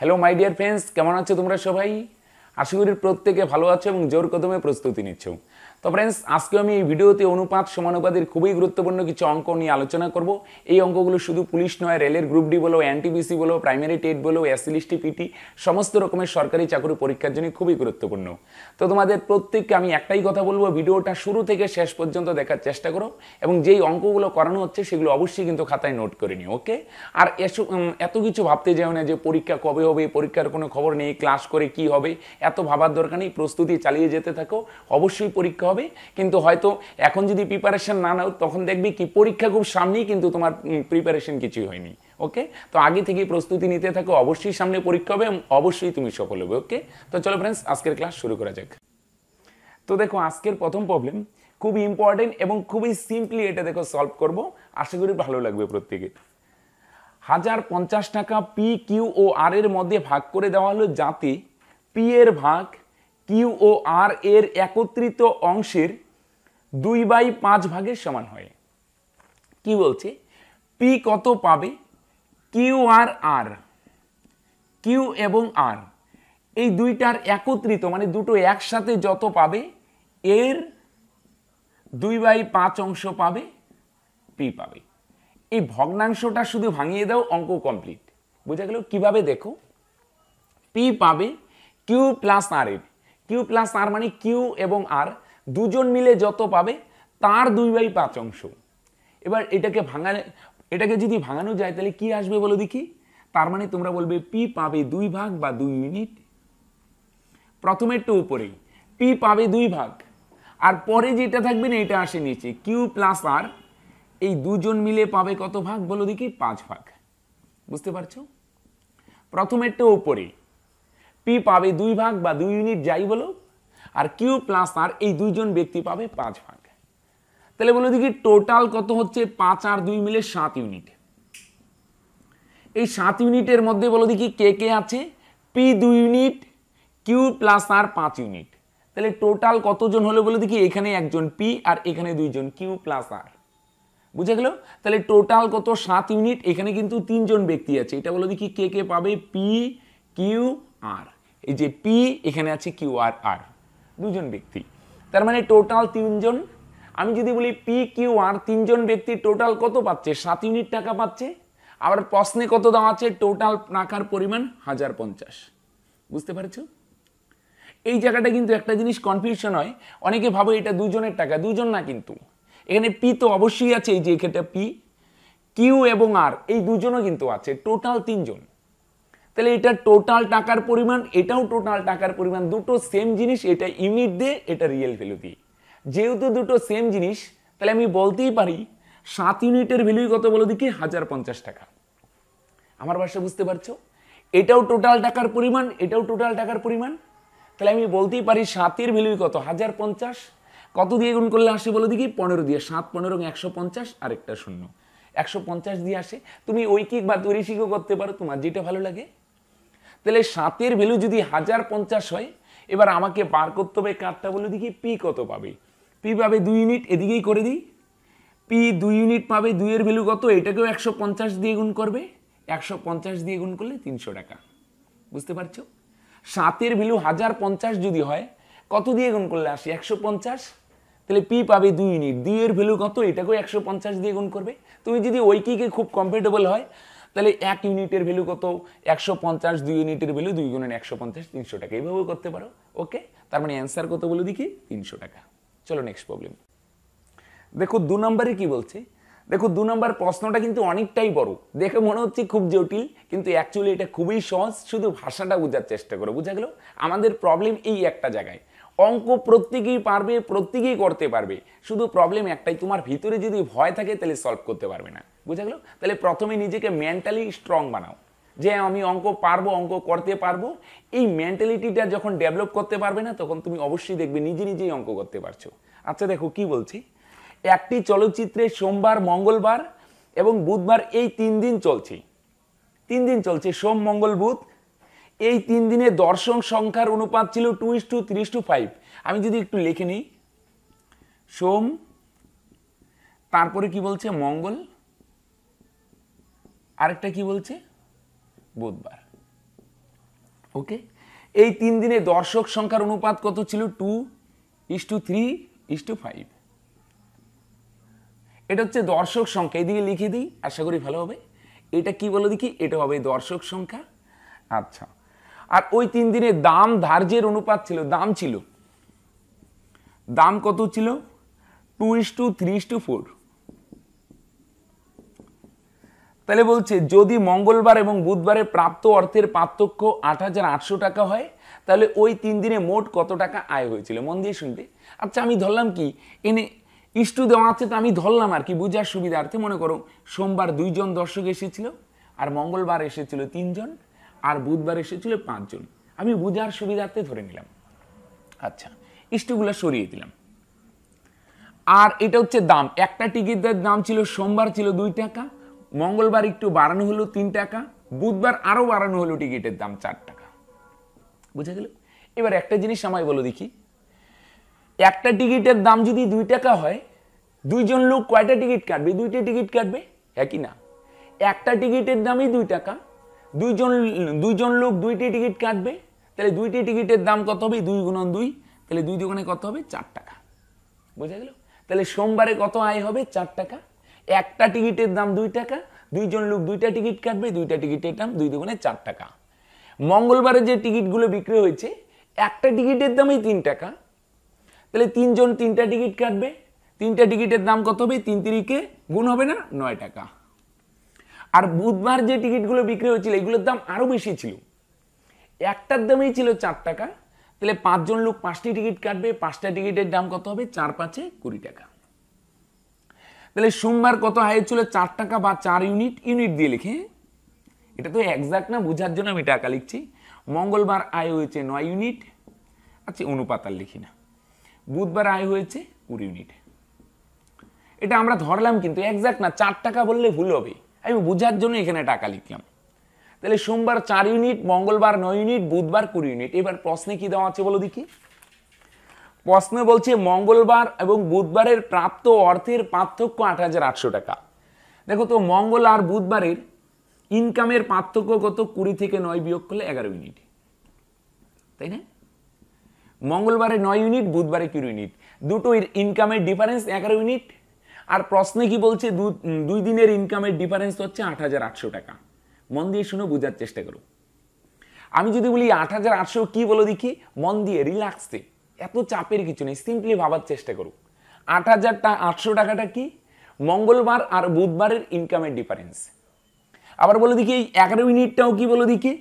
Hello my dear friends, কেমন আছো তোমরা সবাই? আশা করি প্রত্যেকে ভালো আছো এবং জোর কদমে প্রস্তুতি নিচ্ছ। তো ফ্রেন্ডস, আজকে আমি এই ভিডিওতে অনুপাত সমানুপাতের খুবই গুরুত্বপূর্ণ কিছু অঙ্ক নিয়ে আলোচনা করব। এই অঙ্কগুলো শুধু পুলিশ নয়, রেলের গ্রুপ ডি বলো, এনটিপিসি বলো, প্রাইমারি টেট বলো, এসসি পিটি সমস্ত রকমের সরকারি চাকরি পরীক্ষার জন্য খুবই গুরুত্বপূর্ণ। তো তোমাদের প্রত্যেককে আমি একটাই কথা বলবো, ভিডিওটা শুরু থেকে শেষ পর্যন্ত দেখার চেষ্টা করো এবং যেই অঙ্কগুলো করানো হচ্ছে সেগুলো অবশ্যই কিন্তু খাতায় নোট করে নিও, ওকে? আর এত কিছু ভাবতে যাও না যে পরীক্ষা কবে হবে, পরীক্ষার কোনো খবর নেই, ক্লাস করে কি হবে, এত ভাবার দরকার নেই। প্রস্তুতি চালিয়ে যেতে থাকো, অবশ্যই পরীক্ষা হবে। কিন্তু হয়তো এখন যদি প্রিপারেশন না নাও, তখন দেখবি কি পরীক্ষা খুব সামনেই কিন্তু তোমার প্রিপারেশন কিছুই হয়নি, ওকে? তো আগে থেকে প্রস্তুতি নিতে থাকো, অবশ্যই সামনে পরীক্ষা হবে এবং অবশ্যই তুমি সফল হবে, ওকে? তো চলো ফ্রেন্ডস, আজকের ক্লাস শুরু করা যাক। তো দেখো, আজকের প্রথম প্রবলেম খুব ইম্পর্টেন্ট এবং খুবই সিম্পলি এটা দেখো সলভ করব। আশা করি ভালো লাগবে প্রত্যেকের। 1050 টাকা পি, কিউ ও আর এর মধ্যে ভাগ করে দেওয়া হলো যাতে পি এর ভাগ কিউ ও আর এর একত্রিত অংশের 2/5 ভাগের সমান হয়। কি বলছে? পি কত পাবে, কিউ আর আর, কিউ এবং আর এই দুইটার একত্রিত মানে দুটো একসাথে যত পাবে এর 2/5 অংশ পাবে পি পাবে। এই ভগ্নাংশটা শুধু ভাঙিয়ে দাও, অঙ্ক কমপ্লিট। বুঝা গেল? কিভাবে দেখো, পি পাবে কিউ প্লাস আর এর, কিউ প্লাস আর মানে কিউ এবং আর দুজন মিলে যত পাবে তার 2/5 অংশ। এবার এটাকে যদি ভাঙানো যায় তাহলে কি আসবে বলো দেখি? তার মানে তোমরা বলবে পি পাবে 2 ভাগ বা 2 ইউনিট। প্রথমেরটা উপরেই পি পাবে 2 ভাগ, আর পরে যেটা থাকবে না এটা আসে নিচে, কিউ প্লাস আর এই দুজন মিলে পাবে কত ভাগ বলো দেখি? 5 ভাগ। বুঝতে পারছো? প্রথমেরটা উপরে পি পাবে 2 ভাগ বা 2 ইউনিট যাই বলো, আর কিউ প্লাস আর এই দুইজন ব্যক্তি পাবে 5 ভাগ। তাহলে বলো দেখি টোটাল কত হচ্ছে? 5 আর 2 মিলে 7 ইউনিট। এই 7 ইউনিটের মধ্যে বলো দেখি কে কে আছে? পি 2 ইউনিট, কিউ প্লাস আর 5 ইউনিট। তাহলে টোটাল কতজন হলো বলো দেখি? এখানে একজন পি আর এখানে দুইজন কিউ প্লাস আর। বুঝে গেল? তাহলে টোটাল কত? 7 ইউনিট। এখানে কিন্তু 3 জন ব্যক্তি আছে, এটা বলো দেখি কে কে পাবে? পি, কিউ, আর। এই যে পি, এখানে আছে কিউ আর আর, দুজন ব্যক্তি। তার মানে টোটাল 3 জন। আমি যদি বলি পি, কিউ, আর 3 জন ব্যক্তি টোটাল কত পাচ্ছে? 7 ইউনিট টাকা পাচ্ছে। আবার প্রশ্নে কত দেওয়া আছে? টোটাল টাকার পরিমাণ 1050। বুঝতে পারছো? এই জায়গাটা কিন্তু একটা জিনিস কনফিউশন হয়, অনেকে ভাবে এটা দুজনের টাকা। দুজন না কিন্তু, এখানে পি তো অবশ্যই আছে, এই যে এখানটা পি, কিউ এবং আর এই দুজনও কিন্তু আছে, টোটাল 3 জন। তাহলে এটা টোটাল টাকার পরিমাণ, এটাও টোটাল টাকার পরিমাণ, দুটো সেম জিনিস, এটা ইউনিট দিয়ে এটা রিয়েল ভ্যালু দিয়ে। যেহেতু দুটো সেম জিনিস তাহলে আমি বলতেই পারি 7 ইউনিটের ভ্যালু কত বলো দেখি? 1050 টাকা। আমার ভাষা বুঝতে পারছো? এটাও টোটাল টাকার পরিমাণ, এটাও টোটাল টাকার পরিমাণ। তাহলে আমি বলতেই পারি 7 এর ভ্যালু কত? 1050। কত দিয়ে গুণ করলে আসে বলো দেখি? 15 দিয়ে। 7 15 150 আর একটা শূন্য, 150 দিয়ে আসে। তুমি ঐকিক বা তৈরিশিকও করতে পারো, তোমার যেটা ভালো লাগে। তাহলে 7 এর ভ্যালু যদি 1050 হয়, এবার আমাকে বার করতে হবে কারটা বলে দেখি? পি কত পাবে? পি পাবে 2 ইউনিট, এদিকেই করে দিই। পি 2 ইউনিট পাবে, 2 এর ভ্যালু কত? এটাকেও 150 দিয়ে গুণ করবে, 150 দিয়ে গুণ করলে 300 টাকা। বুঝতে পারছো? 7 এর ভ্যালু 1050 যদি হয়, কত দিয়ে গুণ করলে আসে? 150। তাহলে পি পাবে 2 ইউনিট, 2 এর ভ্যালু কত? এটাকেও 150 দিয়ে গুণ করবে। তুমি যদি ঐকিকে খুব কমফোর্টেবল হয় তাহলে 1 ইউনিটের ভ্যালু কত? 150, 2 ইউনিটের ভ্যালু 2 গুণন 150, 300 টাকা। এইভাবেও করতে পারো, ওকে? তার মানে অ্যান্সার কত বলে দেখি? 300 টাকা। চলো নেক্সট প্রবলেম দেখো। 2 নম্বরে কি বলছে দেখো। 2 নম্বর প্রশ্নটা কিন্তু অনেকটাই বড়, দেখে মনে হচ্ছে খুব জটিল, কিন্তু অ্যাকচুয়ালি এটা খুবই সহজ। শুধু ভাষাটা বোঝার চেষ্টা করো। বুঝা গেল? আমাদের প্রবলেম এই একটা জায়গায়, অঙ্ক প্রত্যেকেই পারবে, প্রত্যেকেই করতে পারবে, শুধু প্রবলেম একটাই, তোমার ভিতরে যদি ভয় থাকে তাহলে সলভ করতে পারবে না। বুঝা গেল? তাহলে প্রথমে নিজেকে মেন্টালি স্ট্রং বানাও যে আমি অঙ্ক পারবো, অঙ্ক করতে পারবো। এই মেন্টালিটিটা যখন ডেভেলপ করতে পারবে না, তখন তুমি অবশ্যই দেখবে নিজে নিজেই অঙ্ক করতে পারছো। আচ্ছা দেখো কি বলছি। একটি চলচ্চিত্রে সোমবার, মঙ্গলবার এবং বুধবার এই 3 দিন চলছে। 3 দিন চলছে, সোম মঙ্গল বুধ। এই 3 দিনে দর্শক সংখ্যার অনুপাত ছিল 2:3:5। আমি যদি একটু লিখে নিই, সোম, তারপরে কি বলছে? মঙ্গল, আরেকটা কি বলছে? বুধবার। ওকে, এই 3 দিনে দর্শক সংখ্যার অনুপাত কত ছিল? 2:3:5। এটা হচ্ছে দর্শক সংখ্যা, এদিকে লিখে দিই, আশা করি ভালো হবে। এটা কি বলো দেখি? এটা হবে দর্শক সংখ্যা। আচ্ছা, আর ওই 3 দিনে দাম ধার্যের অনুপাত ছিল, দাম কত ছিল? 2:3:4। তাহলে বলছে যদি মঙ্গলবার এবং বুধবারে প্রাপ্ত অর্থের পার্থক্য 8,800 টাকা হয়, তাহলে ওই 3 দিনে মোট কত টাকা আয় হয়েছিল? মন দিয়ে শুনবে। আচ্ছা, আমি ধরলাম কি, এনে ইস্টু দেওয়া আছে, তো আমি ধরলাম আর কি বুঝার সুবিধার্থে। মনে করো সোমবার 2 জন দর্শক এসেছিল, আর মঙ্গলবার এসেছিল 3 জন, আর বুধবার এসেছিল 5 জন। আমি বুঝার সুবিধার্থে ধরে নিলাম। আচ্ছা, ইস্টুগুলো সরিয়ে দিলাম। আর এটা হচ্ছে দাম, একটা টিকিটের দাম ছিল সোমবার ছিল 2 টাকা, মঙ্গলবার একটু বাড়ানো হলো 3 টাকা, বুধবার আরো বাড়ানো হলো টিকিটের দাম 4 টাকা। বুঝা গেল? এবার একটা জিনিস আমায় বলো দেখি, একটা টিকিটের দাম যদি 2 টাকা হয়, 2 জন লোক কয়টা টিকিট কাটবে? 2টা টিকিট কাটবে, হ্যাঁ কি না? একটা টিকিটের দামই 2 টাকা, 2 জন লোক 2টি টিকিট কাটবে, তাহলে 2টি টিকিটের দাম কত হবে? 2 × 2, তাহলে 2 দুগুণে কত হবে? 4 টাকা। বুঝা গেল? তাহলে সোমবারে কত আয় হবে? 4 টাকা। একটা টিকিটের দাম 2 টাকা, 2 জন লোক 2টা টিকিট কাটবে, 2টা টিকিটের দাম 2 দুগুণে 4 টাকা। মঙ্গলবারে যে টিকিটগুলো বিক্রি হয়েছে, একটা টিকিটের দামই 3 টাকা, তাহলে 3 জন 3টা টিকিট কাটবে, 3টা টিকিটের দাম কত হবে? 3 3-কে গুণ হবে না? 9 টাকা। আর বুধবার যে টিকিটগুলো বিক্রি হয়েছিল, এগুলোর দাম আরো বেশি ছিল, একটার দামই ছিল 4 টাকা, তাহলে 5 জন লোক 5টি টিকিট কাটবে, 5টা টিকিটের দাম কত হবে? 4 5-এ 20 টাকা। তাহলে সোমবার কত আয় ছিল? 4 টাকা বা 4 ইউনিট, ইউনিট দিয়ে লিখে, এটা তো এক্সাক্ট না, বোঝার জন্য আমি টাকা লিখছি। মঙ্গলবার আয় হয়েছে 9 ইউনিট, আচ্ছা অনুপাত আর লিখি না। বুধবার আয় হয়েছে 20 ইউনিট। এটা আমরা ধরলাম, কিন্তু এক্সাক্ট না, 4 টাকা বললে ভুল হবে, আমি বোঝার জন্য এখানে টাকা লিখলাম। তাহলে সোমবার 4 ইউনিট, মঙ্গলবার 9 ইউনিট, বুধবার 20 ইউনিট। এবার প্রশ্নে কি দেওয়া আছে বলো দেখি? প্রশ্ন বলছে মঙ্গলবার এবং বুধবারের প্রাপ্ত অর্থের পার্থক্য 8,800 টাকা। দেখো তো, মঙ্গল আর বুধবারের ইনকামের পার্থক্য কত? 20 থেকে 9 বিয়োগ করলে 11 ইউনিট, তাই না? মঙ্গলবারে 9 ইউনিট, বুধবারে 20 ইউনিট, দুটো ইনকামের ডিফারেন্স 11 ইউনিট। আর প্রশ্নে কি বলছে? 2 দিনের ইনকামের ডিফারেন্স হচ্ছে 8,800 টাকা। মন দিয়ে শুনো, বোঝার চেষ্টা করো। আমি যদি বলি 8,800 কি বলো দেখি, মন দিয়ে রিল্যাক্সে, এত চাপের কিছু নেই, সিম্পলি ভাবার চেষ্টা করো। 8,800 টাকাটা কি? মঙ্গলবার আর বুধবারের ইনকামের ডিফারেন্স। আবার বলে দেখি এই 11 ইউনিটটাও কি বলো দেখি?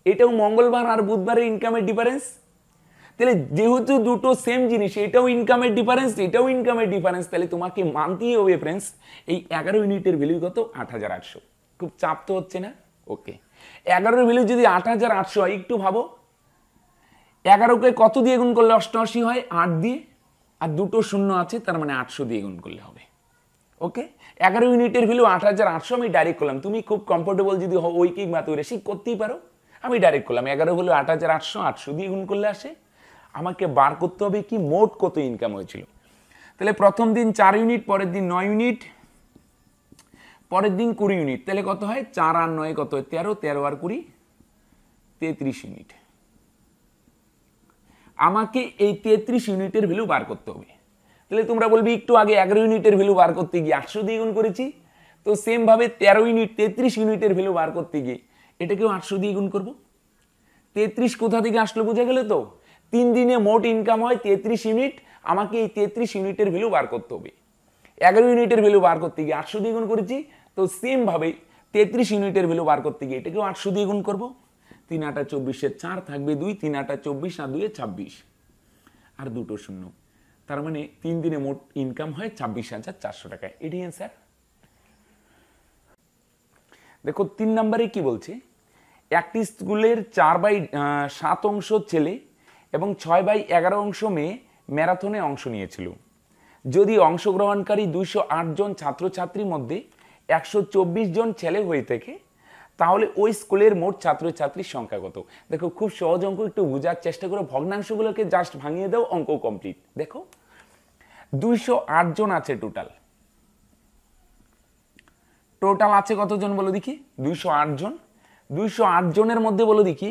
এটাও মঙ্গলবার আর বুধবারের ইনকামের ডিফারেন্স। তাহলে যেহেতু দুটো সেম জিনিস, এটাও ইনকামের ডিফারেন্স, এটাও ইনকামের ডিফারেন্স, তাহলে তোমাকে মানতেই হবে ফ্রেন্ডস, এই 11 ইউনিটের ভ্যালু কত? 8,800। খুব চাপ তো হচ্ছে না? ওকে, 11-এর ভ্যালু যদি 8,800 হয়, একটু ভাবো, 11কে কত দিয়ে গুণ করলে 88 হয়? 8 দিয়ে, আর দুটো শূন্য আছে, তার মানে 800 দিয়ে গুণ করলে হবে। ওকে, 11 ইউনিটের ভ্যালু 8,800 আমি ডাইরেক্ট করলাম। তুমি খুব কমফোর্টেবল যদি ঐকিক ম্যাথমেটিক্স করতেই পারো, আমি ডাইরেক্ট করলাম। 11 হলো 8,800, 800 দিয়ে গুণ করলে আসে। আমাকে বার করতে হবে কি মোট কত ইনকাম হয়েছিল। তাহলে প্রথম দিন 4 ইউনিট, পরের দিন 9 ইউনিট, পরের দিন 20 ইউনিট। তাহলে কত হয়? 4 আর 9 কত হয়? 13, 13 আর 20 33 ইউনিট। আমাকে এই 33 ইউনিটের ভ্যালু বার করতে হবে। তাহলে তোমরা বলবে একটু আগে 11 ইউনিটের ভ্যালু বার করতে গিয়ে 800 দিয়ে গুণ করেছি, তো সেম ভাবে 13 ইউনিট 33 ইউনিটের ভ্যালু বার করতে গিয়ে এটাকেও 800 দিয়ে গুণ করব। 33 কোথা থেকে আসলো বুঝে গেলে তো? 3 দিনে মোট ইনকাম হয় 33 ইউনিট, আমাকে এই 33 ইউনিটের ভ্যালু বার করতে হবে। 11 ইউনিটের ভ্যালু বার করতে গিয়ে 800 দিয়ে গুণ করেছি, তো সেম ভাবে 33 ইউনিটের ভ্যালু বার করতে গিয়ে এটাকেও 800 দিয়ে গুণ করব। 3 8 24, 4 থাকবে 2, 3 8 24 আর 2 26, আর দুটো শূন্য, তার মানে 3 দিনে মোট ইনকাম হয় 26,400 টাকা। এটি অ্যান্সার। দেখো 3 নম্বরে কি বলছে, একটি স্কুলের 4/7 অংশ ছেলে এবং 6/11 অংশ মেয়ে ম্যারাথনে অংশ নিয়েছিল। যদি অংশগ্রহণকারী 208 জন ছাত্রছাত্রীর মধ্যে 124 জন ছেলে হয়ে থাকে, তাহলে ওই স্কুলের মোট ছাত্রছাত্রীর সংখ্যা কত? দেখো খুব সহজ অঙ্ক, একটু বোঝার চেষ্টা করো। ভগ্নাংশগুলোকে জাস্ট ভাঙিয়ে দাও, অঙ্ক কমপ্লিট। দেখো 208 জন আছে টোটাল আছে কতজন বলো দেখি? 208 জন। 208 জনের মধ্যে বলো দেখি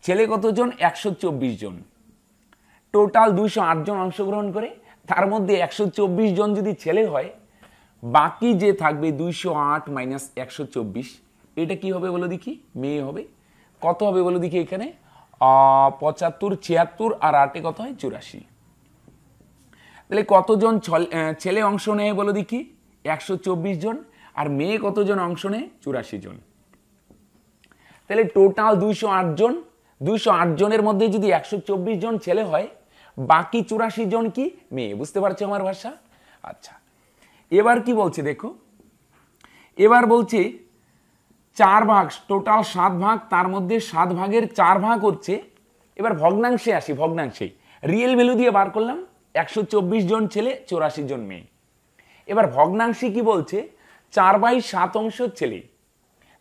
ছেলে কতজন? 124 জন। টোটাল 208 জন অংশগ্রহণ করে, তার মধ্যে 124 জন যদি ছেলে হয়, বাকি যে থাকবে 208 মাইনাস 124, এটা কি হবে বলো দেখি? মেয়ে হবে। কত হবে বলো দেখি? এখানে 75, 76 আর 8 কত হয়? 84। তাহলে কতজন ছেলে অংশ নেয় বলো দেখি? 124 জন। আর মেয়ে কতজন অংশ নেয়? 84 জন। তাহলে টোটাল 208 জন। 208 জনের মধ্যে যদি 124 জন ছেলে হয়, বাকি 84 জন কি? মেয়ে। বুঝতে পারছো আমার ভাষা? আচ্ছা, এবার কি বলছে দেখো। এবার বলছে 4 ভাগ, টোটাল 7 ভাগ, তার মধ্যে 7 ভাগের 4 ভাগ হচ্ছে, এবার ভগ্নাংশে আসি। ভগ্নাংশে রিয়েল ভ্যালু দিয়ে বার করলাম, 124 জন ছেলে, 84 জন মেয়ে। এবার ভগ্নাংশে কি বলছে? 4/7 অংশ ছেলে।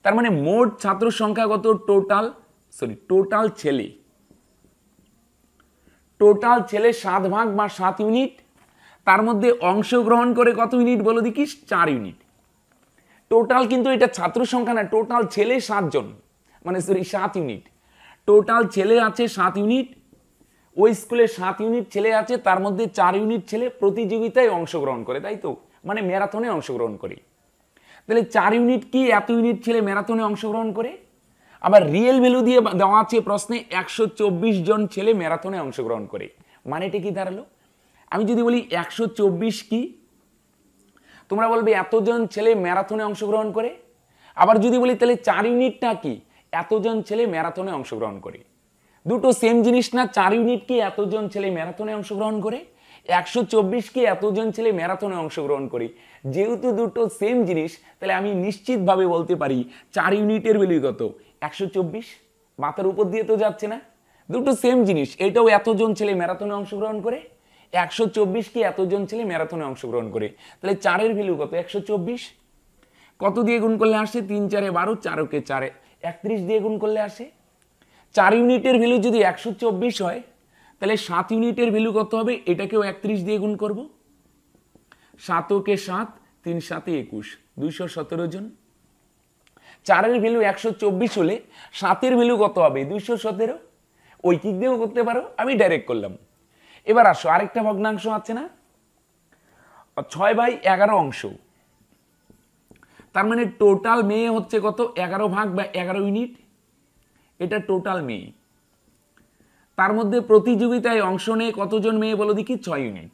তার মানে মোট ছাত্র সংখ্যা কত? টোটাল ছেলে, টোটাল ছেলে 7 ভাগ বা 7 ইউনিট, তার মধ্যে অংশগ্রহণ করে কত ইউনিট বলো দেখি? 4 ইউনিট। টোটাল কিন্তু এটা ছাত্র সংখ্যা না, টোটাল ছেলে 7 জন, মানে 7 ইউনিট। টোটাল ছেলে আছে 7 ইউনিট, ওই স্কুলে 7 ইউনিট ছেলে আছে, তার মধ্যে 4 ইউনিট ছেলে প্রতিযোগিতায় অংশগ্রহণ করে, তাই তো? মানে ম্যারাথনে অংশগ্রহণ করে। তাহলে 4 ইউনিট কি? এত ইউনিট ছেলে ম্যারাথনে অংশগ্রহণ করে। আবার রিয়েল ভ্যালু দিয়ে দেওয়া আছে প্রশ্নে 124 জন ছেলে ম্যারাথনে অংশগ্রহণ করে। মানে এটা কি দাঁড়ালো? আমি যদি বলি 124 কি, তোমরা বলবে এতজন ছেলে ম্যারাথনে অংশগ্রহণ করে। আবার যদি বলি তাহলে 4 ইউনিটটা কি? এতজন ছেলে ম্যারাথনে অংশগ্রহণ করে। দুটো সেম জিনিস না? 4 ইউনিট কি? এতজন ছেলে ম্যারাথনে অংশগ্রহণ করে। 124 কি? এতজন ছেলে ম্যারাথনে অংশগ্রহণ করে। যেহেতু দুটো সেম জিনিস, তাহলে আমি নিশ্চিতভাবে বলতে পারি 4 ইউনিটের ভ্যালু কত? 124। মাথার উপর দিয়ে তো যাচ্ছে না, দুটো সেম জিনিস। এটাও এতজন ছেলে ম্যারাথনে অংশগ্রহণ করে, 124 কি? এতজন ছেলে ম্যারাথনে অংশগ্রহণ করে। তাহলে 4 এর ভ্যালু কত? 124। কত দিয়ে গুণ করলে আসে? 3 4 12, 4 কে 4 31 দিয়ে গুণ করলে আসে। 4 ইউনিটের ভ্যালু যদি 124 হয়, তাহলে 7 ইউনিটের ভ্যালু কত হবে? এটাকেও 31 দিয়ে গুণ করব। 7 কে 7, 3 7 21, 217 জন। 4 এর ভ্যালু 124 হলে 7 এর ভ্যালু কত হবে? 217। ঐকিক দিয়েও করতে পারো, আমি ডাইরেক্ট করলাম। এবার আসো, আরেকটা ভগ্নাংশ আছে না? 6/11 অংশ। তার মানে টোটাল মেয়ে হচ্ছে কত? 11 ভাগ বা 11 ইউনিট। এটা টোটাল মেয়ে। তার মধ্যে প্রতিযোগিতায় অংশ নেয় কতজন মেয়ে বলো দেখি? 6 ইউনিট।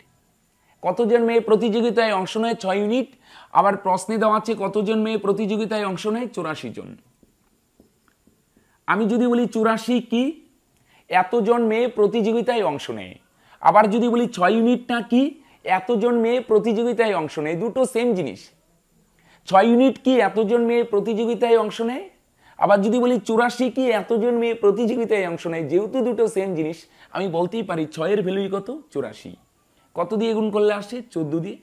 কতজন মেয়ে প্রতিযোগিতায় অংশ নেয়? 6 ইউনিট। আবার প্রশ্নে দেওয়া আছে কতজন মেয়ে প্রতিযোগিতায় অংশ নেয়? 84 জন। আমি যদি বলি 84 কি? এতজন মেয়ে প্রতিযোগিতায় অংশ নেয়। আবার যদি বলি 6 ইউনিটটা কি? এতজন মেয়ে প্রতিযোগিতায় অংশ নেয়। দুটো সেম জিনিস। 6 ইউনিট কি? এতজন মেয়ে প্রতিযোগিতায় অংশ নেয়। আবার যদি বলি 84 কি? এতজন মেয়ে প্রতিযোগিতায় অংশ নেয়। যেহেতু দুটো সেম জিনিস, আমি বলতেই পারি 6 এর ভ্যালুই কত? 84। কত দিয়ে গুণ করলে আসে? 14 দিয়ে।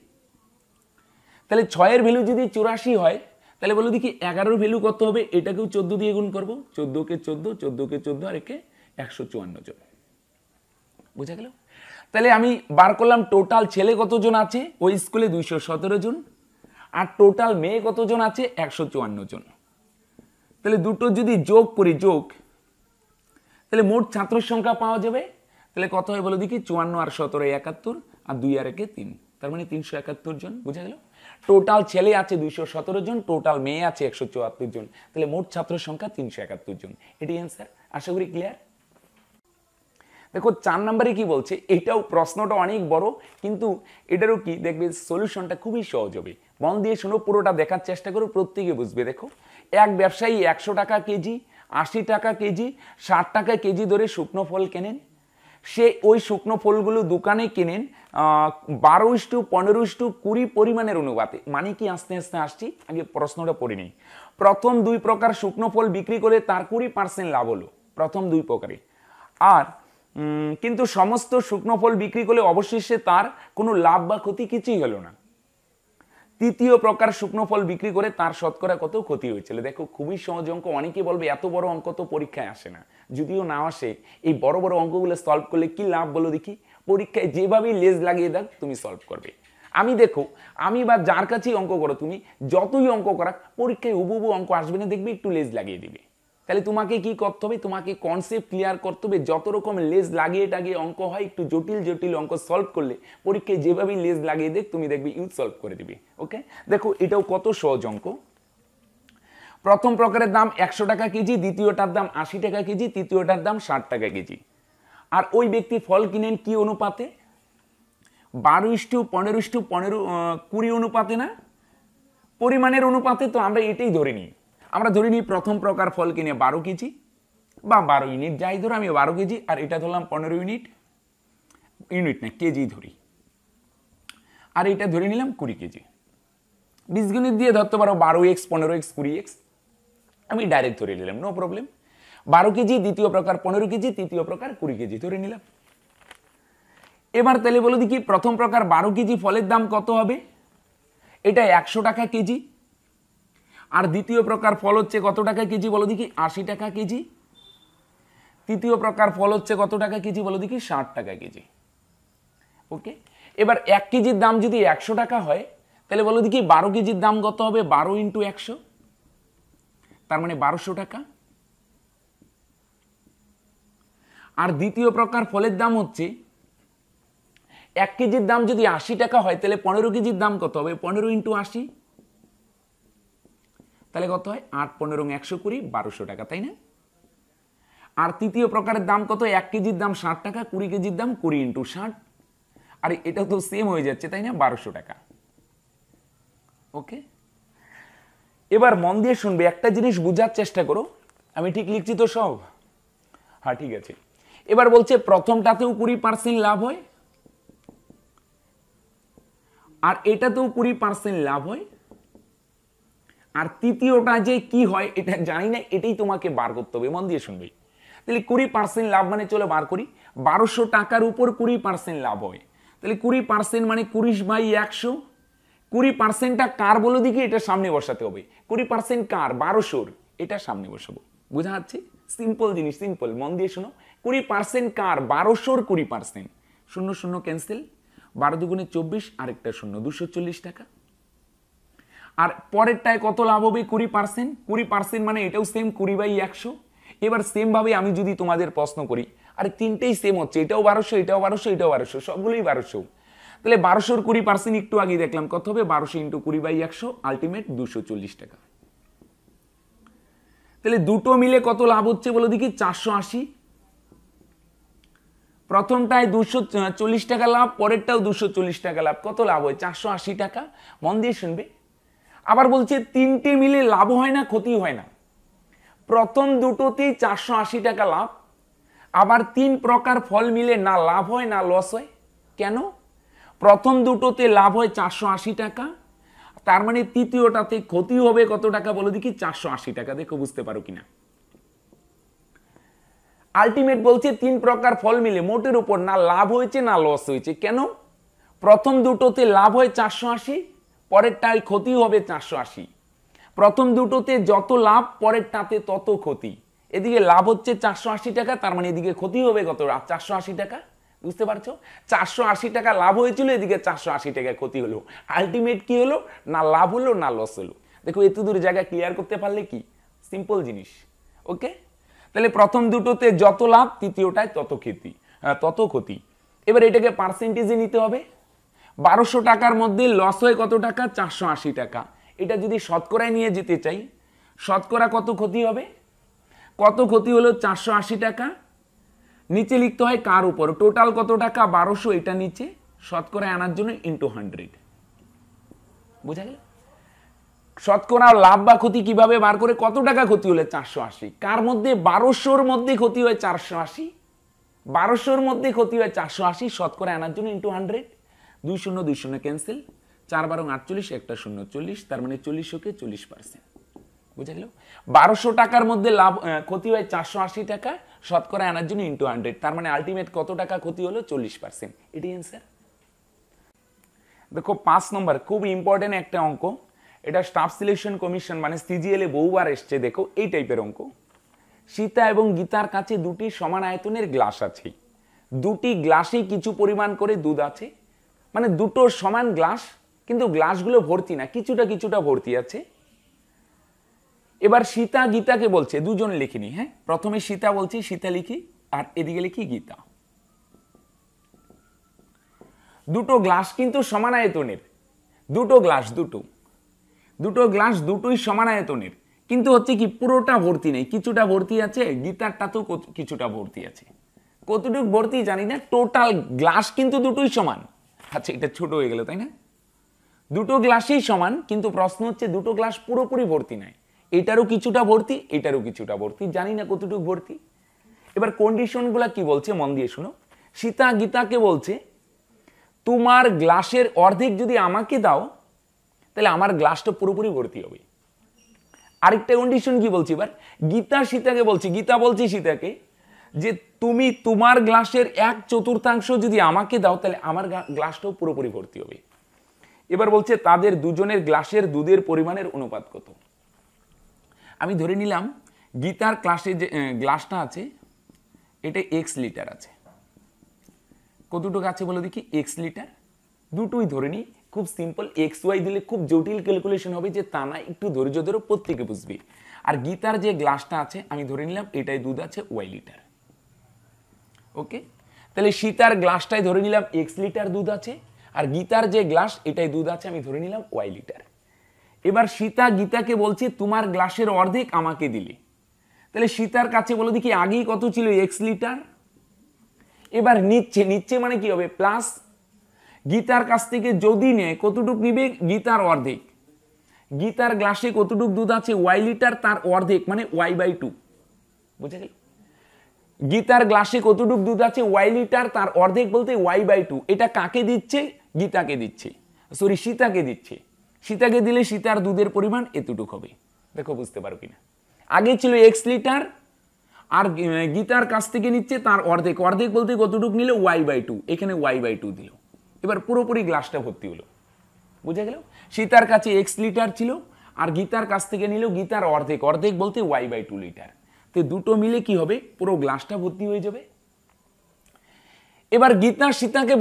তাহলে 6 এর ভ্যালু যদি 84 হয়, তাহলে বলো দেখি 11 ভ্যালু কত হবে? এটাকেও 14 দিয়ে গুণ করব। 14 কে 14, 14 কে 14 আর একে 154 জন। বুঝা গেল? তাহলে আমি বার করলাম টোটাল ছেলে কতজন আছে ওই স্কুলে? 217 জন। আর টোটাল মেয়ে কতজন আছে? 154 জন। তাহলে দুটো যদি যোগ করি, তাহলে মোট ছাত্র সংখ্যা পাওয়া যাবে। তাহলে কত হয় বলো দেখি? 54 আর 17 71, আর 2 আর 1 3, তার মানে 371 জন। বুঝা গেল? টোটাল ছেলে আছে 217 জন, টোটাল মেয়ে আছে 174 জন। তাহলে মোট ছাত্র সংখ্যা 371 জন। এটি অ্যান্সার। আশা করি ক্লিয়ার। দেখো 4 নম্বরে কি বলছে? এটাও প্রশ্নটা অনেক বড়, কিন্তু এটারও কি দেখবে সলিউশনটা খুবই সহজ হবে। মন দিয়ে শোনো, পুরোটা দেখার চেষ্টা করো, প্রত্যেকে বুঝবে। দেখো, এক ব্যবসায়ী 100 টাকা কেজি, 80 টাকা কেজি, 60 টাকা কেজি ধরে শুকনো ফল কেনেন। সে ওই শুকনো ফলগুলো দোকানে কেনেন 12:15:20 পরিমাণের অনুপাতে। মানে কি? আস্তে আস্তে আসছি, আগে প্রশ্নটা পড়ে নিই। প্রথম 2 প্রকার শুকনো ফল বিক্রি করে তার 20% লাভ হলো, প্রথম 2 প্রকারে। আর কিন্তু সমস্ত শুকনো ফল বিক্রি করলে অবশেষে তার কোনো লাভ বা ক্ষতি কিছুই হলো না। তৃতীয় প্রকার শুকনো ফল বিক্রি করে তার শতকরা কত ক্ষতি হয়েছিল। দেখো, খুবই সহজ অঙ্ক। অনেকে বলবে এত বড় অঙ্ক তো পরীক্ষায় আসে না। যদিও না আসে, এই বড় বড় অঙ্কগুলো সলভ করলে কি লাভ বলো দেখি? পরীক্ষায় যেভাবেই লেজ লাগিয়ে দাও, তুমি সলভ করবে। আমি বা যার কাছেই অঙ্ক করো তুমি, যতই অঙ্ক করা, পরীক্ষায় হুবহু অঙ্ক আসবে না, দেখবে একটু লেজ লাগিয়ে দিবে। তাহলে তোমাকে কি করতে হবে, তোমাকে কনসেপ্ট ক্লিয়ার করতে হবে। যত রকম লেজ লাগিয়ে টাগিয়ে অঙ্ক হয়, একটু জটিল জটিল অঙ্ক সলভ করলে পরীক্ষায় যেভাবেই লেজ লাগিয়ে দেখ তুমি দেখবে ইউজ সলভ করে দিবে। ওকে, দেখো এটাও কত সহজ অঙ্ক। প্রথম প্রকারের দাম 100 টাকা কেজি, দ্বিতীয়টার দাম 80 টাকা কেজি, তৃতীয়টার দাম 60 টাকা কেজি। আর ওই ব্যক্তি ফল কিনেন কি অনুপাতে? 12:15:15:20 অনুপাতে না, পরিমাণের অনুপাতে। তো আমরা এটাই ধরে নিই, আমরা ধরে নিই প্রথম প্রকার ফল কিনে 12 কেজি বা 12 ইউনিট, যাই ধরো, আমি 12 কেজি আর এটা ধরলাম 15 ইউনিট, ইউনিট না কেজি ধরি, আর এটা ধরে নিলাম 20 কেজি। বীজগণিত দিয়ে ধরতে পারো 12x 15x 20x, আমি ডাইরেক্ট ধরে নিলাম, নো প্রবলেম। 12 কেজি দ্বিতীয় প্রকার, 15 কেজি তৃতীয় প্রকার, 20 কেজি ধরে নিলাম। এবার তাহলে বলো দেখি প্রথম প্রকার 12 কেজি ফলের দাম কত হবে? এটা 100 টাকা কেজি। আর দ্বিতীয় প্রকার ফল হচ্ছে কত টাকা কেজি বলো দেখি? 80 টাকা কেজি। তৃতীয় প্রকার ফল হচ্ছে কত টাকা কেজি বলো দেখি? 60 টাকা কেজি। ওকে, এবার 1 কেজির দাম যদি 100 টাকা হয় তাহলে বলো দেখি 12 কেজির দাম কত হবে? 12 × 100, তার মানে 1200 টাকা। আর দ্বিতীয় প্রকার ফলের দাম হচ্ছে 1 কেজির দাম যদি 80 টাকা হয় তাহলে 15 কেজির দাম কত হবে? 15 × 80, তাহলে কত হয়? 8 15 120, 1200 টাকা, তাই না? আর তৃতীয় প্রকারের দাম কত? 1 কেজির দাম 60 টাকা, 20 কেজির দাম 20 × 60, আর এটা তো সেম হয়ে যাচ্ছে, তাই না? 1200 টাকা। ওকে, এবার মন দিয়ে শুনবে, একটা জিনিস বোঝার চেষ্টা করো, আমি ঠিক লিখছি তো সব? হ্যাঁ ঠিক আছে। এবার বলছে প্রথমটাতেও 20% লাভ হয়, আর এটাতেও 20% লাভ হয়, আর তৃতীয়টা যে কি হয় এটা জানি না, এটাই তোমাকে বার করতে হবে, মন দিয়ে শুনবে। তাহলে 20% লাভ মানে চলো বার করি, 1200 টাকার উপর 20% লাভ হয়, তাহলে 20% মানে 20/100। 20%টা কার বলো দেখি? এটা সামনে বসাতে হবে। 20% কার? 1200-র, এটা সামনে বসাবো। বোঝা যাচ্ছে? সিম্পল জিনিস, সিম্পল, মন দিয়ে শোনো। 20% কার? 1200-র 20%। 0 0 ক্যান্সেল, 12 দুগুণে 24, আরেকটা 0, 240 টাকা। আর পরেরটায় কত লাভ হবে? 20%। 20% মানে এটাও সেম 20/100। এবার সেম ভাবে আমি যদি তোমাদের প্রশ্ন করি, আরে তিনটেই সেম হচ্ছে, এটাও 1200, এটাও 1200, এটাও 1200, সবগুলোই 1200, তাহলে 1200-র 20% একটু আগে দেখলাম কত হবে? 1200 × 20/100, আলটিমেট 240 টাকা। তাহলে দুটো মিলে কত লাভ হচ্ছে বলো দেখি? 480। প্রথমটায় 240 টাকা লাভ, পরেরটাও 240 টাকা লাভ, কত লাভ হয়? 480 টাকা। মন দিয়ে শুনবে। আবার বলছে তিনটে মিলে লাভ হয় না, ক্ষতি হয় না। প্রথম দুটোতেই 480 টাকা লাভ, আবার 3 প্রকার ফল মিলে না লাভ হয় না লস হয়। কেন? প্রথম দুটোতে লাভ হয় 480 টাকা, তার মানে তৃতীয়টাতে ক্ষতি হবে কত টাকা বলো দেখি? 480 টাকা। দেখো বুঝতে পারো কিনা। আলটিমেট বলছে 3 প্রকার ফল মিলে মোটের উপর না লাভ হয়েছে না লস হয়েছে। কেন? প্রথম দুটোতে লাভ হয় 480, পরেরটায় ক্ষতি হবে 480। প্রথম দুটোতে যত লাভ, পরেরটাতে তত ক্ষতি। এদিকে লাভ হচ্ছে 480 টাকা, তার মানে এদিকে ক্ষতি হবে কত? 480 টাকা। বুঝতে পারছো? 480 টাকা লাভ হয়েছিল, এদিকে 480 টাকা ক্ষতি হলো। আলটিমেট কি হলো? না লাভ হলো না লস হলো। দেখো এত দূর জায়গা ক্লিয়ার করতে পারলে কি সিম্পল জিনিস। ওকে, তাহলে প্রথম দুটোতে যত লাভ, তৃতীয়টায় তত ক্ষতি। এবার এটাকে পার্সেন্টেজে নিতে হবে। 1200 টাকার মধ্যে লস হয় কত টাকা? 480 টাকা। এটা যদি শতকরায় নিয়ে যেতে চাই, শতকরা কত ক্ষতি হবে? কত ক্ষতি হলো? 480 টাকা। নিচে লিখতে হয় কার উপর? টোটাল কত টাকা? 1200, এটা নিচে শতকরায় আনার জন্য × 100। বুঝা গেল? শতকরা লাভ বা ক্ষতি কিভাবে বার করে? কত টাকা ক্ষতি হলে? 480। কার মধ্যে? 1200-র মধ্যে ক্ষতি হয় 480, 1200-র মধ্যে ক্ষতি হয় 480, শতকরা আনার জন্য × 100। 2 0 2 0 ক্যান্সেল, 4 12 48, একটা 0 40, তার মানে 40-কে 40%। বুঝা গেল? 1200 টাকার মধ্যে লাভ ক্ষতি হয় 480 টাকা, শতকরা আনার জন্য × 100, তার মানে আলটিমেট কত টাকা ক্ষতি হলো? 40%। এটাই অ্যান্সার। দেখো 5 নম্বর খুব ইম্পর্টেন্ট একটা অঙ্ক, এটা স্টাফ সিলেকশন কমিশন মানে সিজিএল এ বহুবার এসছে। দেখো এই টাইপের অঙ্ক। সীতা এবং গীতার কাছে দুটি সমান আয়তনের গ্লাস আছে, দুটি গ্লাসেই কিছু পরিমাণ করে দুধ আছে, মানে দুটো সমান গ্লাস কিন্তু গ্লাসগুলো ভর্তি না, কিছুটা কিছুটা ভর্তি আছে। এবার সীতা গীতাকে বলছে, দুজন লিখিনি, হ্যাঁ, প্রথমে সীতা বলছি, সীতা লিখি, আর এদিকে লিখি গীতা। দুটো গ্লাস কিন্তু সমান আয়তনের, দুটো গ্লাস দুটোই সমান আয়তনের, কিন্তু হচ্ছে কি পুরোটা ভর্তি নেই, কিছুটা ভর্তি আছে, গীতারটা তো কিছুটা ভর্তি আছে। কতটুকু ভর্তি জানি না, টোটাল গ্লাস কিন্তু দুটোই সমান। আচ্ছা, এটা ছোট হয়ে গেল, তাই না? দুটো গ্লাসই সমান, কিন্তু প্রশ্ন হচ্ছে দুটো গ্লাস পুরোপুরি ভর্তি নয়, এটারও কিছুটা ভর্তি, এটারও কিছুটা ভর্তি, জানি না কতটুকু ভর্তি। এবার কন্ডিশনগুলো কি বলছে মন দিয়ে শুনো। সীতা গীতাকে বলছে তোমার গ্লাসের অর্ধেক যদি আমাকে দাও তাহলে আমার গ্লাসটা পুরোপুরি ভর্তি হবে। আরেকটা কন্ডিশন কি বলছি, এবার গীতা সীতাকে বলছে, গীতা বলছে সীতাকে যে তুমি তোমার গ্লাসের 1/4 যদি আমাকে দাও তাহলে আমার গ্লাসটাও পুরোপুরি ভর্তি হবে। এবার বলছে তাদের দুজনের গ্লাসের দুধের পরিমাণের অনুপাত কত। আমি ধরে নিলাম গীতার ক্লাসে যে গ্লাসটা আছে এটা x লিটার আছে। কতটুকু আছে বলো দেখি, x লিটার। দুটোই ধরে নিই, খুব সিম্পল, এক্স ওয়াই দিলে খুব জটিল ক্যালকুলেশন হবে, যে তা না, একটু ধৈর্য ধরে প্রত্যেকে বুঝবি। আর গীতার যে গ্লাসটা আছে আমি ধরে নিলাম এটাই দুধ আছে y লিটার। ওকে, তাহলে সীতার গ্লাসটাই ধরে নিলাম x লিটার দুধ আছে, আর গীতার যে গ্লাস এটাই দুধ আছে আমি ধরে নিলাম y লিটার। এবার সীতা গীতাকে বলছে তোমার গ্লাসের অর্ধেক আমাকে দিলে, তাহলে সীতার কাছে বলো দেখি আগেই কত ছিল, x লিটার। এবার নিচ্ছে মানে কি হবে, প্লাস গীতার কাছ থেকে যদি নেয় কতটুক নিবে, গীতার অর্ধেক। গীতার গ্লাসে কতটুক দুধ আছে, y লিটার, তার অর্ধেক মানে y/2, বুঝে গেল? গীতার গ্লাসে কতটুক দুধ আছে, y লিটার, তার অর্ধেক বলতে y/2। এটা কাকে দিচ্ছে, গীতাকে দিচ্ছে, সরি সীতাকে দিচ্ছে। সীতাকে দিলে সীতার দুধের পরিমাণ এতটুক হবে। দেখো বুঝতে পারো কিনা। আগে ছিল x লিটার, আর গীতার কাছ থেকে নিচ্ছে তার অর্ধেক, অর্ধেক বলতে কতটুক নিল, y/2, এখানে y/2 দিল। এবার পুরোপুরি গ্লাসটা ভর্তি হলো, বুঝে গেল? সীতার কাছে x লিটার ছিল, আর গীতার কাছ থেকে নিল গীতার অর্ধেক, অর্ধেক বলতে y/2 লিটার। তো দুটো মিলে কি হবে, পুরো গ্লাসটা ভর্তি হয়ে যাবে। এবার গীতা সীতাকে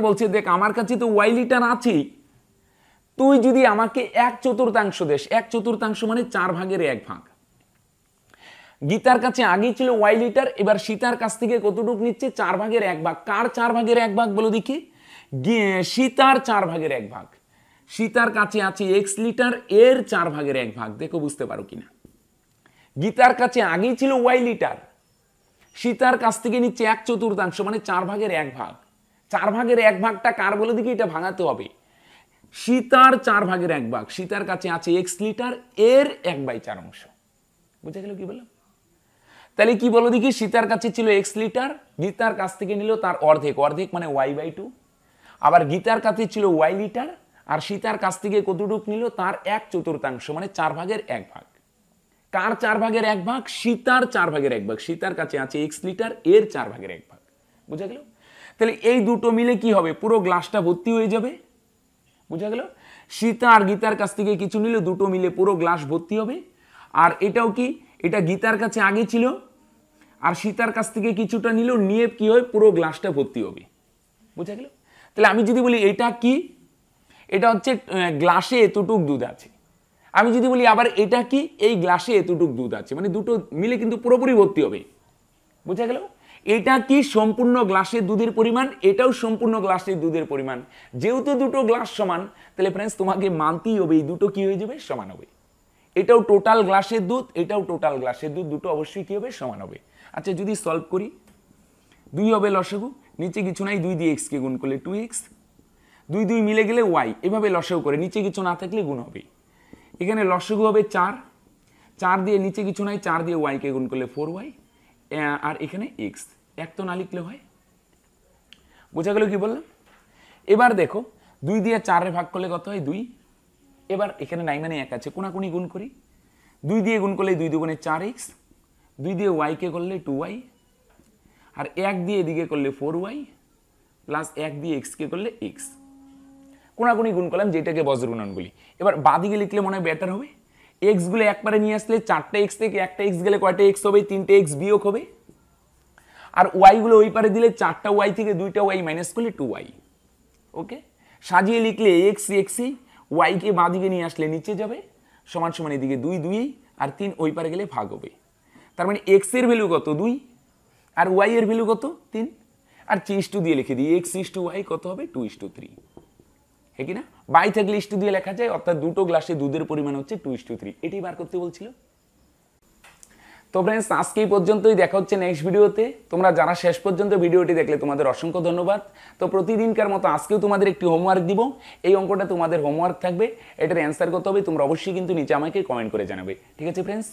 বলছে দেখ আমার কাছে তো y লিটার আছেই, তুই যদি আমাকে 1/4 দেস, 1/4 মানে 4/1 গীতার কাছে আগে ছিল y লিটার, এবার সীতার কাছ থেকে কতটুক নিচ্ছে, 4/1। কার 4/1 বলো দেখি, সীতার 4/1। সীতার কাছে আছে x লিটার, এর 4/1। দেখো বুঝতে পারো কিনা। গীতার কাছে আগেই ছিল y লিটার, সীতার কাছ থেকে নিচ্ছে 1/4 মানে 4/1। 4/1টা কার বলে দেখি, এটা ভাঙাতে হবে। সীতার 4/1, সীতার কাছে আছে x লিটার, এর 1/4। বুঝে গেল কি বললাম? তাহলে কি বলো দেখি, সীতার কাছে ছিল x লিটার, গীতার কাছ থেকে নিল তার অর্ধেক, অর্ধেক মানে y/2। আবার গীতার কাছে ছিল y লিটার, আর সীতার কাছ থেকে কতটুক নিল, তার 1/4 মানে 4/1। কার 4/1? সীতার 4/1। সীতার কাছে আছে x লিটার, এর 4/1। বুঝা গেল? তাহলে এই দুটো মিলে কি হবে, পুরো গ্লাসটা ভর্তি হয়ে যাবে। বুঝা গেল? সীতা আর গীতার কাছ থেকে কিছু নিলে দুটো মিলে পুরো গ্লাস ভর্তি হবে। আর এটাও কি, এটা গীতার কাছে আগে ছিল, আর সীতার কাছ থেকে কিছুটা নিল, নিয়ে কি হয়, পুরো গ্লাসটা ভর্তি হবে। বুঝা গেল? তাহলে আমি যদি বলি এটা কি, এটা হচ্ছে গ্লাসে এতটুক দুধ আছে। আমি যদি বলি আবার এটা কি, এই গ্লাসে এতটুক দুধ আছে, মানে দুটো মিলে কিন্তু পুরোপুরি ভর্তি হবে। বুঝা গেল? এটা কি, সম্পূর্ণ গ্লাসের দুধের পরিমাণ, এটাও সম্পূর্ণ গ্লাসের দুধের পরিমাণ। যেহেতু দুটো গ্লাস সমান, তাহলে ফ্রেন্ডস তোমাকে মানতেই হবে এই দুটো কি হয়ে যাবে, সমান হবে। এটাও টোটাল গ্লাসের দুধ, এটাও টোটাল গ্লাসের দুধ, দুটো অবশ্যই কি হবে, সমান হবে। আচ্ছা যদি সলভ করি, 2 হবে লসাগু, নিচে কিছু নাই, 2 দিয়ে x কে গুণ করলে 2x, 2 মিলে গেলে y, এভাবে লসাগু করে, নিচে কিছু না থাকলে গুণ হবে। এখানে লসাগু হবে 4 দিয়ে নিচে কিছু নাই, 4 দিয়ে y কে গুণ করলে 4y, আর এখানে x, এক তো না লিখলে হয়। বোঝা গেল কি বললাম? এবার দেখো 2 দিয়ে 4 ভাগ করলে কত হয়, 2। এবার এখানে 9 মানে 1 আছে, কোনাকুনি গুণ করি, 2 দিয়ে গুণ করলে 2 দুগুণে 4x, 2 দিয়ে y কে করলে 2y, আর 1 দিয়ে এদিকে করলে 4y, প্লাস 1 দিয়ে x কে করলে x। কোনাকুনি গুণ করলাম, যেটাকে বজ্রগুণন বলি। এবার বাদিকে লিখলে মনে হয় বেটার হবে। x গুলো একবারে নিয়ে আসলে 4টা x থেকে একটা x গেলে কয়টা x হবে, 3টে x বিয়োগ হবে। আর y গুলো ওই পারে দিলে 4টা y থেকে 2টা y মাইনাস করলে 2y। ওকে, সাজিয়ে লিখলে x y কে বাদিকে নিয়ে আসলে নিচে যাবে, সমান সমান এদিকে 2 2 আর 3 ওই পারে গেলে ভাগ হবে। তার মানে x এর ভ্যালু কত 2 আর y এর ভ্যালু কত 3 আর 3:2 দিয়ে লিখে দিই x:y কত হবে 2:3। হ্যাঁ কি না? বাই থাকলে ইস্টু দিয়ে লেখা যায়, অর্থাৎ দুটো গ্লাসে দুধের পরিমাণ হচ্ছে 2:3। এটাই বার করতে বলছিল। তো ফ্রেন্ডস আজকে এই পর্যন্তই, দেখা হচ্ছে নেক্সট ভিডিওতে। তোমরা যারা শেষ পর্যন্ত ভিডিওটি দেখলে তোমাদের অসংখ্য ধন্যবাদ। তো প্রতিদিনকার মতো আজকেও তোমাদের একটি হোমওয়ার্ক দিব। এই অঙ্কটা তোমাদের হোমওয়ার্ক থাকবে, এটার অ্যান্সার করতে হবে। তোমরা অবশ্যই কিন্তু নিচে আমাকে কমেন্ট করে জানাবে। ঠিক আছে ফ্রেন্ডস?